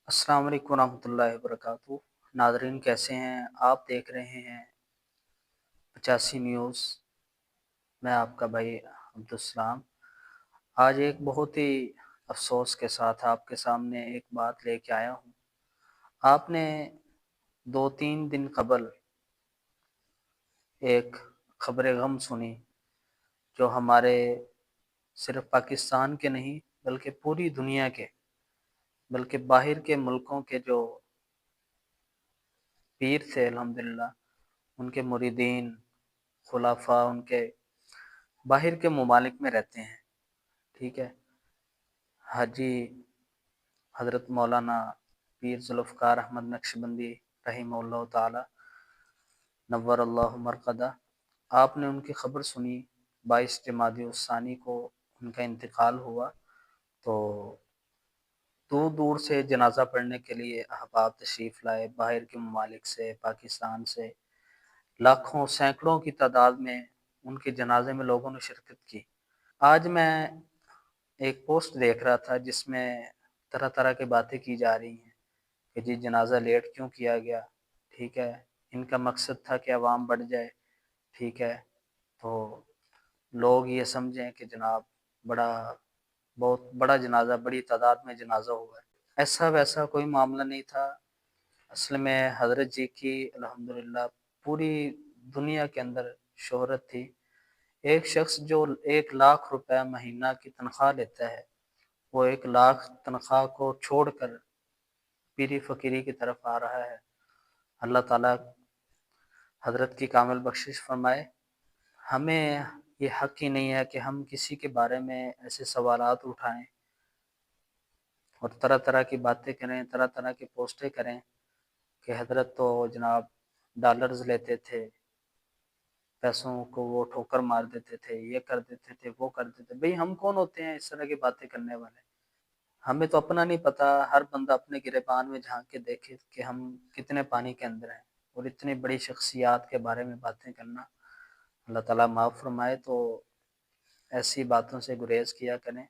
अस्सलाम वालेकुम रहमतुल्लाहि वबरकातुहू। नाज़रीन कैसे हैं? आप देख रहे हैं 85 न्यूज़। मैं आपका भाई अब्दुलसलाम। आज एक बहुत ही अफ़सोस के साथ आपके सामने एक बात लेके आया हूँ। आपने 2-3 दिन कबल एक ख़बर गम सुनी, जो हमारे सिर्फ़ पाकिस्तान के नहीं बल्कि पूरी दुनिया के, बल्कि बाहर के मुल्कों के जो पीर थे अल्हम्दुलिल्लाह, उनके मुरीदीन, खुलाफा उनके बाहर के ममालिक में रहते हैं, ठीक है। हाजी हज़रत मौलाना पीर ज़ुल्फ़िकार अहमद नक्शबंदी रहिमहुल्लाह ताला नव्वरल्लाहु मरक़दा। आपने उनकी ख़बर सुनी, 22 जमादी-उस-सानी को उनका इंतकाल हुआ। तो दूर दूर से जनाज़ा पढ़ने के लिए अहबाब तशरीफ़ लाए, बाहर के ममालिक से, पाकिस्तान से लाखों सैकड़ों की तादाद में उनके जनाज़े में लोगों ने शिरकत की। आज मैं एक पोस्ट देख रहा था जिसमें तरह तरह की बातें की जा रही हैं कि जी जनाजा लेट क्यों किया गया, ठीक है। इनका मकसद था कि अवाम बढ़ जाए, ठीक है। तो लोग ये समझें कि जनाब बड़ा बहुत बड़ा जनाजा, बड़ी तादाद में जनाजा हुआ है। ऐसा वैसा कोई मामला नहीं था। असल में हज़रत जी की अल्हम्दुलिल्लाह पूरी दुनिया के अंदर शोहरत थी। एक शख्स जो 1 लाख रुपए महीना की तनख्वाह लेता है, वो 1 लाख तनख्वाह को छोड़कर पीरी फ़कीरी की तरफ आ रहा है। अल्लाह ताला हज़रत की कामिल बख्शिश फ़रमाए। हमें ये हक़ ही नहीं है कि हम किसी के बारे में ऐसे सवालात उठाएँ और तरह-तरह की बातें करें, तरह-तरह की पोस्टें करें कि हज़रत तो जनाब डॉलर्स लेते थे, पैसों को वो ठोकर मार देते थे, ये कर देते थे, वो कर देते थे। भई हम कौन होते हैं इस तरह की बातें करने वाले? हमें तो अपना नहीं पता, हर बंदा अपने गिरेबान में झाँक के देखे कि हम कितने पानी के अंदर हैं, और इतनी बड़ी शख्सियत के बारे में बातें करना, अल्लाह ताला माफ़ फ़रमाए। तो ऐसी बातों से गुरेज़ किया करें,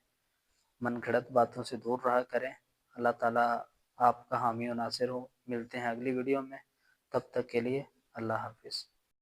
मनगढ़ंत बातों से दूर रहा करें। अल्लाह ताला आपका हामी और नासिर हो। मिलते हैं अगली वीडियो में, तब तक के लिए अल्लाह हाफ़िज़।